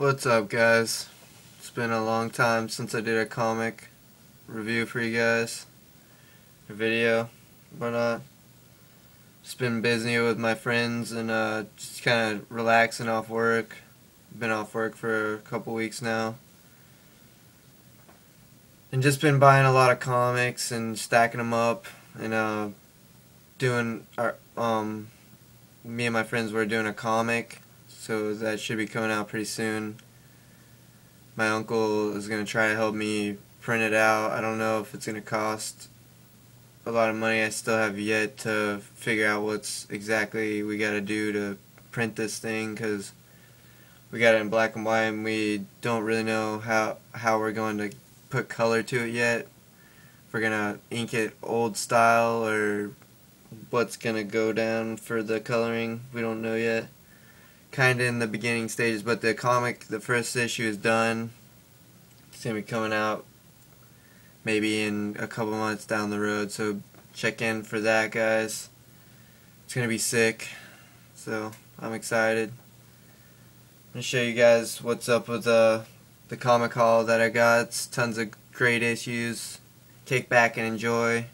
What's up, guys? It's been a long time since I did a comic review for you guys, a video, whatnot. Just been busy with my friends and just kind of relaxing off work. Been off work for a couple weeks now, and just been buying a lot of comics and stacking them up and doing our me and my friends were doing a comic, so that should be coming out pretty soon. My uncle is going to try to help me print it out. I don't know if it's going to cost a lot of money. I still have yet to figure out what's exactly we got to do to print this thing, because we got it in black and white and we don't really know how we're going to put color to it yet. If we're going to ink it old style or what's going to go down for the coloring, we don't know yet. Kind of in the beginning stages, but the comic, the first issue is done. It's going to be coming out maybe in a couple months down the road, so check in for that, guys. It's going to be sick, so I'm excited. I'm going to show you guys what's up with the comic haul that I got. It's tons of great issues. Kick back and enjoy.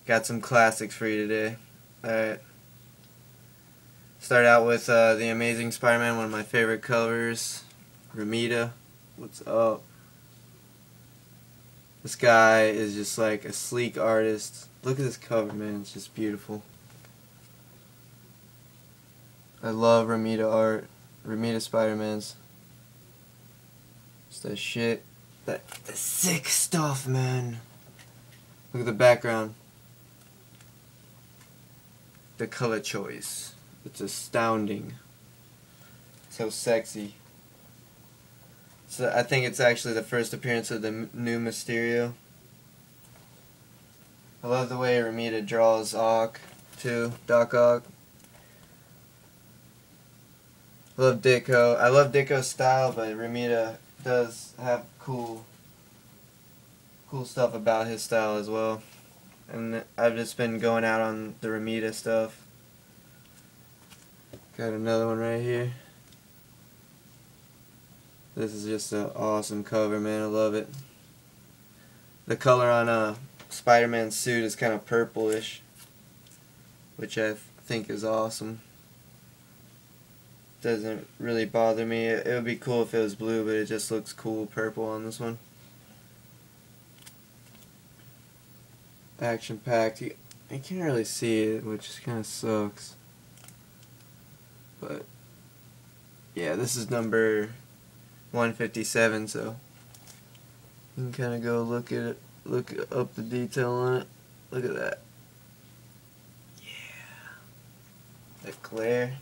Got some classics for you today. Alright. Start out with The Amazing Spider-Man, one of my favorite covers. Romita, what's up? This guy is just like a sleek artist. Look at this cover, man. It's just beautiful. I love Romita art. Romita Spider-Mans. It's the shit. The sick stuff, man. Look at the background. The color choice. It's astounding. So sexy. So I think it's actually the first appearance of the new Mysterio. I love the way Romita draws Ock, too. Doc Ock. I love Ditko. I love Ditko's style, but Romita does have cool stuff about his style as well. And I've just been going out on the Romita stuff. Got another one right here. This is just an awesome cover, man. I love it. The color on Spider-Man's suit is kind of purplish, which I think is awesome. Doesn't really bother me. It would be cool if it was blue, but it just looks cool purple on this one. Action-packed. You can't really see it, which kind of sucks. But yeah, this is number 157, so you can kind of go look at it, look up the detail on it. Look at that. Yeah. The glare.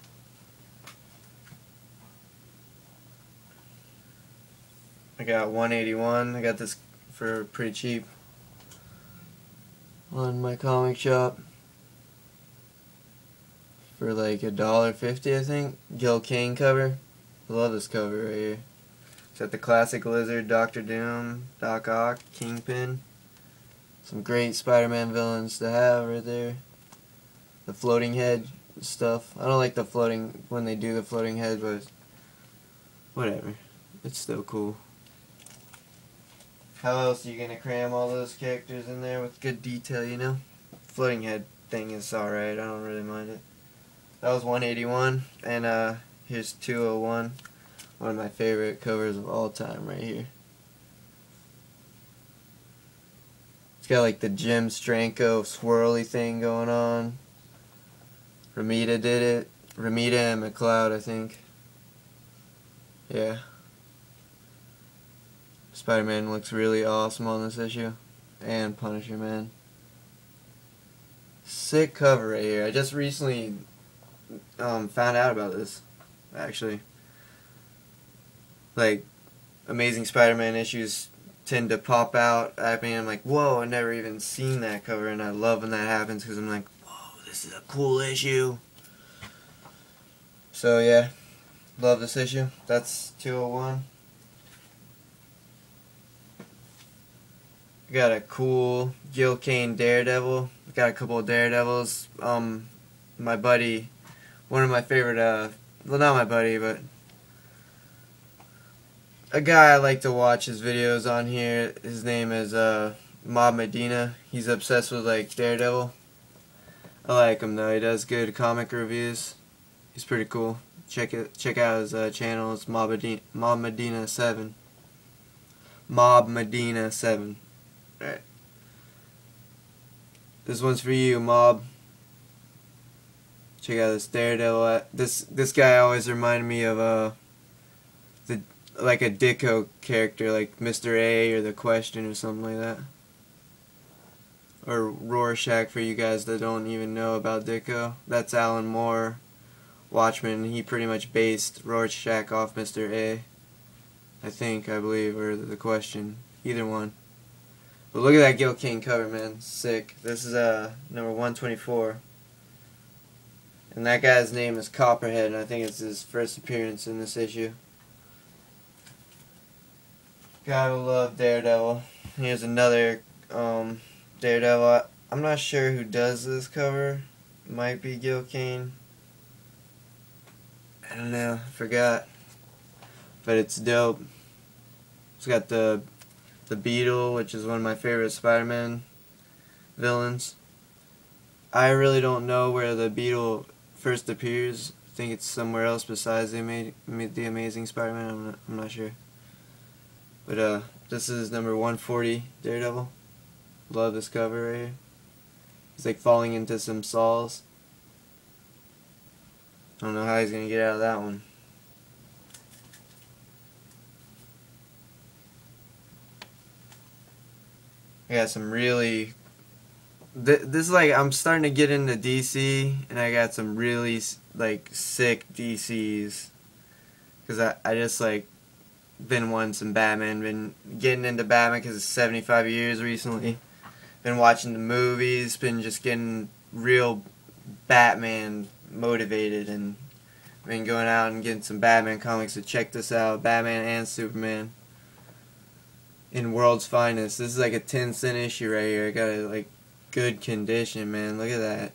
I got 181. I got this for pretty cheap on my comic shop. For like $1.50, I think. Gil Kane cover. I love this cover right here. It's got the classic Lizard, Doctor Doom, Doc Ock, Kingpin. Some great Spider-Man villains to have right there. The floating head stuff. I don't like the floating, when they do the floating head, but whatever. It's still cool. How else are you going to cram all those characters in there with good detail, you know? Floating head thing is alright. I don't really mind it. That was 181, and here's 201, one of my favorite covers of all time right here. It's got like the Jim Stranko swirly thing going on. Romita did it. Romita and McCloud, I think. Yeah. Spider-Man looks really awesome on this issue. And Punisher, man. Sick cover right here. I just recently found out about this, actually. Like, Amazing Spider-Man issues tend to pop out at me, and I'm like, whoa, I've never even seen that cover, and I love when that happens, because I'm like, whoa, this is a cool issue. So yeah, love this issue. That's 201. Got a cool Gil Kane Daredevil. Got a couple of Daredevils. My buddy, one of my favorite, well, not my buddy, but a guy I like to watch his videos on here. His name is Mob Medina. He's obsessed with like Daredevil. I like him though. He does good comic reviews. He's pretty cool. Check out his channel. It's Mob Medina 7. Mob Medina 7. Alright. This one's for you, Mob. Check out this Daredevil. This guy always reminded me of like a Ditko character, like Mr. A or The Question or something like that. Or Rorschach for you guys that don't even know about Ditko. That's Alan Moore, Watchmen. He pretty much based Rorschach off Mr. A. I believe, or The Question. Either one. But look at that Gil Kane cover, man. Sick. This is number 124. And that guy's name is Copperhead, and I think it's his first appearance in this issue. Gotta love Daredevil. Here's another Daredevil. I'm not sure who does this cover. Might be Gil Kane. I don't know. I forgot. But it's dope. It's got the Beetle, which is one of my favorite Spider-Man villains. I really don't know where the Beetle first appears. I think it's somewhere else besides the Amazing Spider-Man. I'm not sure. But this is number 140, Daredevil. Love this cover right here. He's like falling into some saws. I don't know how he's gonna get out of that one. I got some really... This is like, I'm starting to get into DC, and I got some really like sick DCs. Because I just like been wanting some Batman, been getting into Batman because it's 75 years recently. Been watching the movies, been just getting real Batman motivated, and been going out and getting some Batman comics. So check this out, Batman and Superman in World's Finest. This is like a 10-cent issue right here. I got it like good condition, man. Look at that.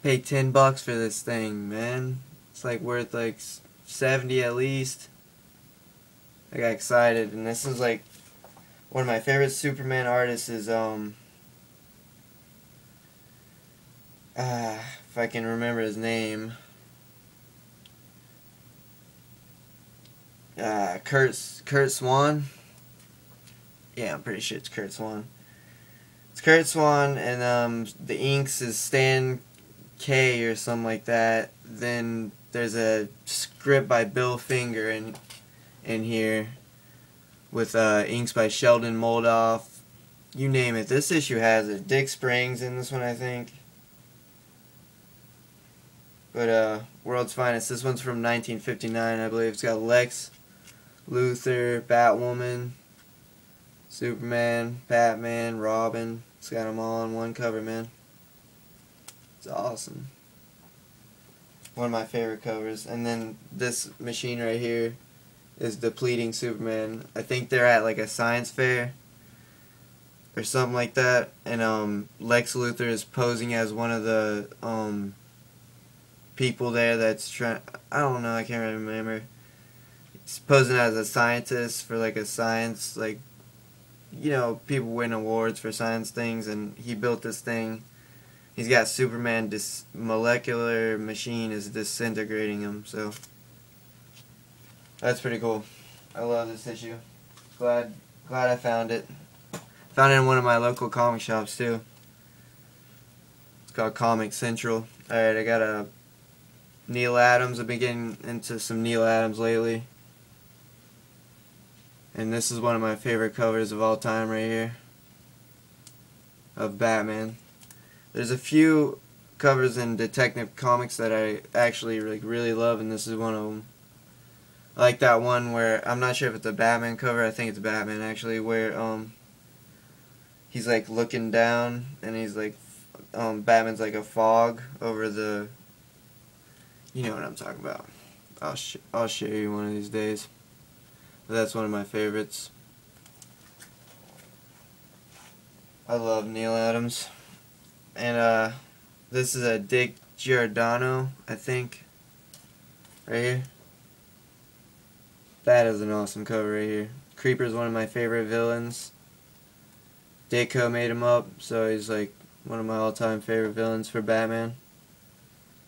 Paid $10 for this thing, man. It's like worth like 70 at least. I got excited, and this is like one of my favorite Superman artists is if I can remember his name, Kurt Swan. Yeah, I'm pretty sure it's Kurt Swan. It's Kurt Swan, and the inks is Stan K or something like that. Then there's a script by Bill Finger in here with inks by Sheldon Moldoff. You name it. This issue has it. Dick Springs in this one, I think. But World's Finest. This one's from 1959, I believe. It's got Lex Luthor, Batwoman, Superman, Batman, Robin. It's got them all on one cover, man. It's awesome. One of my favorite covers. And then this machine right here is Depleting Superman. I think they're at like a science fair or something like that. And Lex Luthor is posing as one of the people there that's trying... I don't know, I can't really remember. He's posing as a scientist for like a science, like, you know, people win awards for science things, and he built this thing. He's got Superman, this molecular machine is disintegrating him, so that's pretty cool. I love this issue. Glad I found it. Found it in one of my local comic shops too. It's called Comic Central. Alright, I got a Neal Adams. I've been getting into some Neal Adams lately. And this is one of my favorite covers of all time right here. Of Batman. There's a few covers in Detective Comics that I actually really love, and this is one of them. I like that one where, I'm not sure if it's a Batman cover, I think it's Batman actually, where he's like looking down, and he's like, Batman's like a fog over the, you know what I'm talking about. I'll show you one of these days. But that's one of my favorites. I love Neal Adams. And this is a Dick Giordano, I think, right here. That is an awesome cover right here. Creeper's one of my favorite villains. Ditko made him up, so he's like one of my all-time favorite villains for Batman.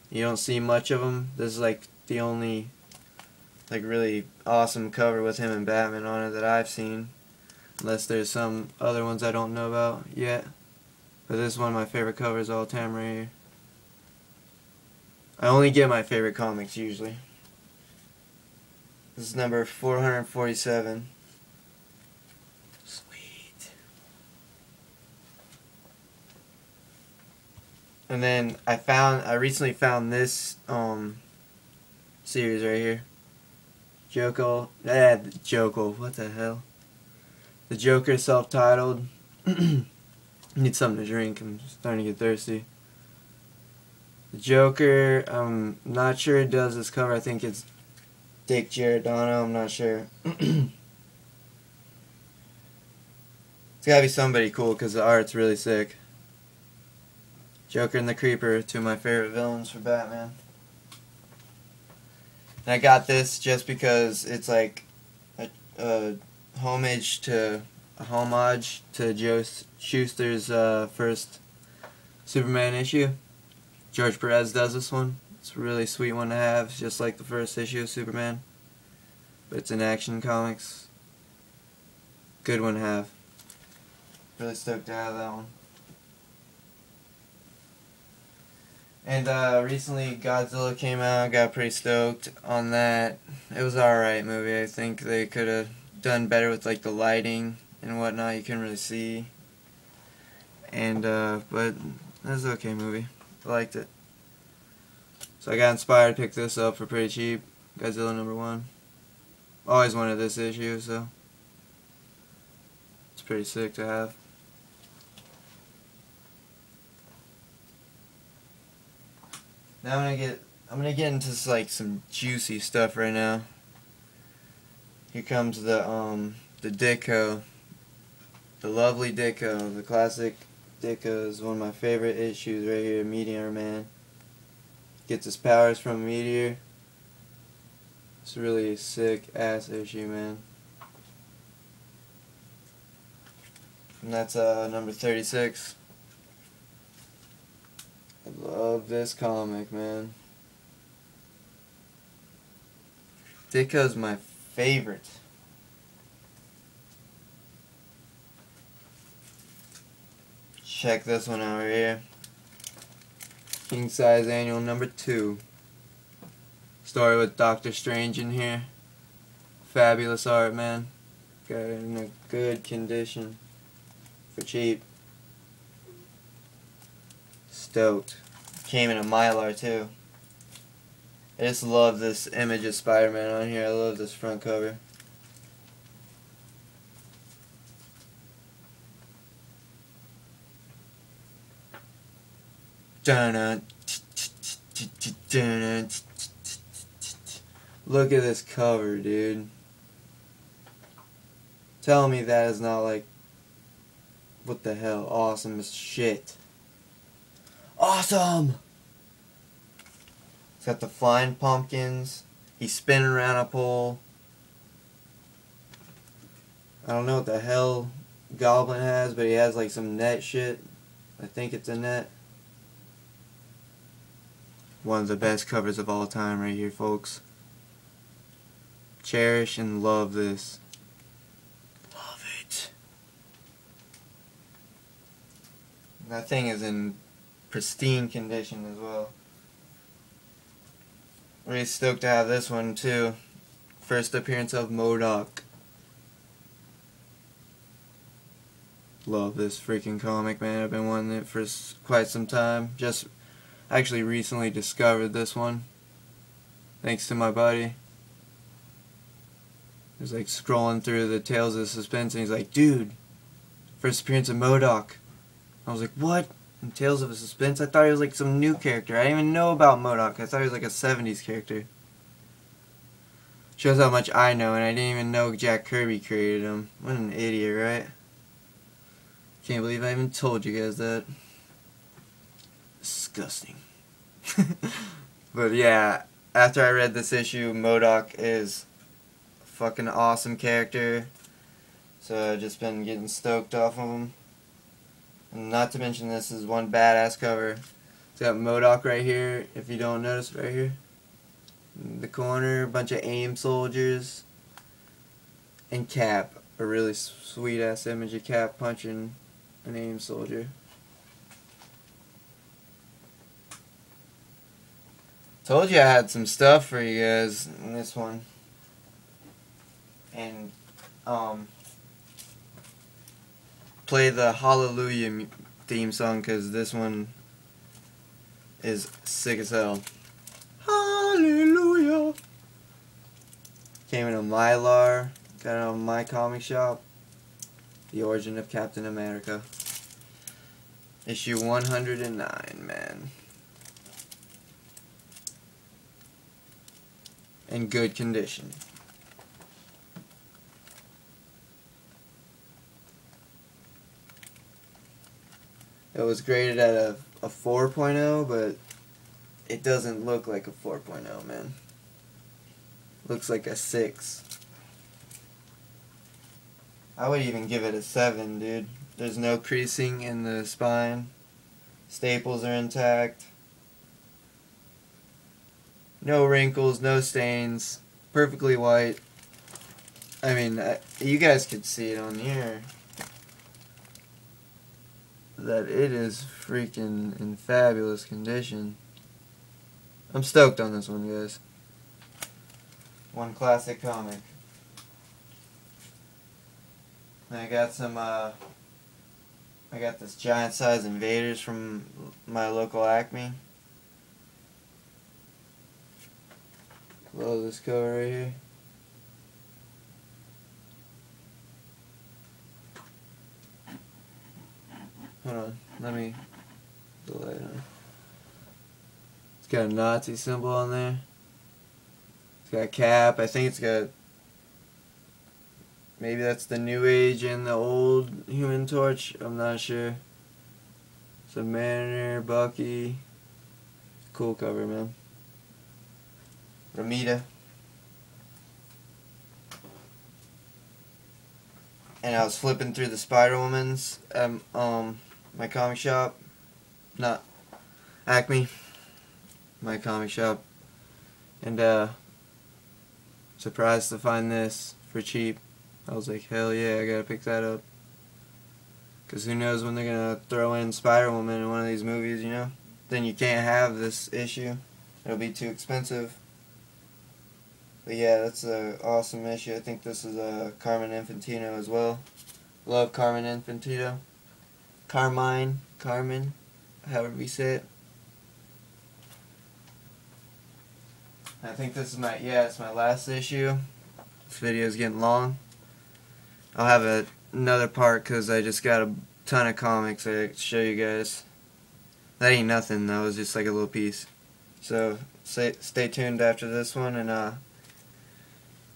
You don't see much of him. This is like the only like really awesome cover with him and Batman on it that I've seen. Unless there's some other ones I don't know about yet. But this is one of my favorite covers all time right here. I only get my favorite comics usually. This is number 447. Sweet. And then I recently found this series right here. Joker, what the hell? The Joker self-titled. Need something to drink, I'm starting to get thirsty. The Joker, I'm not sure who does this cover. I think it's Dick Giordano, I'm not sure. It's gotta be somebody cool because the art's really sick. Joker and the Creeper, two of my favorite villains for Batman. And I got this just because it's like a homage to Joe Shuster's first Superman issue. George Perez does this one. It's a really sweet one to have. It's just like the first issue of Superman, but it's in Action Comics. Good one to have. Really stoked to have that one. And recently Godzilla came out. I got pretty stoked on that. It was an alright movie. I think they could have done better with like the lighting and whatnot. You couldn't really see. And but it was an okay movie. I liked it. So I got inspired to pick this up for pretty cheap. Godzilla #1. Always wanted this issue, so it's pretty sick to have. Now I'm gonna get into like some juicy stuff right now. Here comes the Ditko, the lovely Ditko, the classic Ditko is one of my favorite issues right here. Meteor Man gets his powers from a meteor. It's really a sick ass issue, man. And that's number 36. I love this comic, man. Ditko's my favorite. Check this one out right here. King Size Annual #2. Story with Doctor Strange in here. Fabulous art, man. Got it in a good condition. For cheap. Stoked. Came in a Mylar too. I just love this image of Spider-Man on here. I love this front cover. Look at this cover, dude. Tell me that is not like, what the hell, awesome as shit. Awesome! It's got the flying pumpkins. He's spinning around a pole. I don't know what the hell Goblin has, but he has like some net shit. I think it's a net. One of the best covers of all time right here, folks. Cherish and love this. Love it. That thing is in pristine condition as well. Really stoked to have this one too. First appearance of MODOK. Love this freaking comic, man. I've been wanting it for quite some time. Just actually recently discovered this one. Thanks to my buddy. He was like scrolling through the Tales of Suspense and he's like, dude, first appearance of MODOK. I was like, what? In Tales of Suspense? I thought he was like some new character. I didn't even know about MODOK. I thought he was like a 70s character. Shows how much I know, and I didn't even know Jack Kirby created him. What an idiot, right? Can't believe I even told you guys that. Disgusting. But yeah, after I read this issue, MODOK is fucking awesome character. So I've just been getting stoked off of him. And not to mention, this is one badass cover. It's got MODOK right here, if you don't notice, right here. In the corner, a bunch of AIM soldiers. And Cap, a really sweet ass image of Cap punching an AIM soldier. Told you I had some stuff for you guys in this one. And, play the Hallelujah theme song, because this one is sick as hell. Hallelujah! Came in a Mylar, got it on my comic shop. The Origin of Captain America. Issue 109, man. In good condition. It was graded at a 4.0, but it doesn't look like a 4.0, man. Looks like a 6. I would even give it a 7, dude. There's no creasing in the spine. Staples are intact. No wrinkles, no stains. Perfectly white. I mean, you guys could see it on here. That it is freaking in fabulous condition. I'm stoked on this one, guys. One classic comic. And I got some, I got this giant size Invaders from my local Acme. Love this cover right here. Hold on, let me put the light on. It's got a Nazi symbol on there. It's got a Cap. I think it's got, maybe that's the New Age and the old Human Torch. I'm not sure. Some Mariner, Bucky. Cool cover, man. Ramita. And I was flipping through the Spider-Womans at my comic shop. Not Acme. My comic shop. And surprised to find this for cheap. I was like, hell yeah, I gotta pick that up. Because who knows when they're gonna throw in Spider-Woman in one of these movies, you know? Then you can't have this issue. It'll be too expensive. But yeah, that's an awesome issue. I think this is Carmen Infantino as well. Love Carmen Infantino. Carmine, however you say it. I think this is it's my last issue. This video is getting long. I'll have another part because I just got a ton of comics I can show you guys. That ain't nothing, that was just like a little piece. So stay tuned after this one, and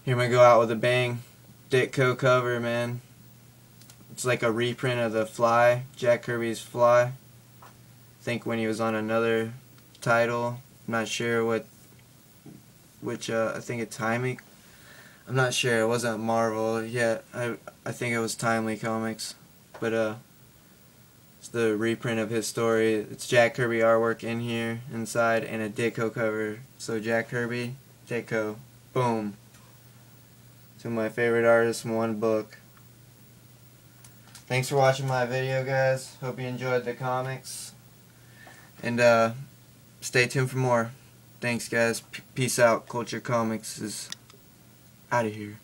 here we go out with a bang. Ditko cover, man. It's like a reprint of the Fly, Jack Kirby's Fly. I think when he was on another title. I'm not sure which I think it's Timely. I'm not sure, it wasn't Marvel yet. I think it was Timely Comics. But it's the reprint of his story. It's Jack Kirby artwork in here, inside, and a Ditko cover. So Jack Kirby, Ditko, boom. Two of my favorite artists from one book. Thanks for watching my video, guys. Hope you enjoyed the comics. And stay tuned for more. Thanks, guys. Peace out. Culture Comics is out of here.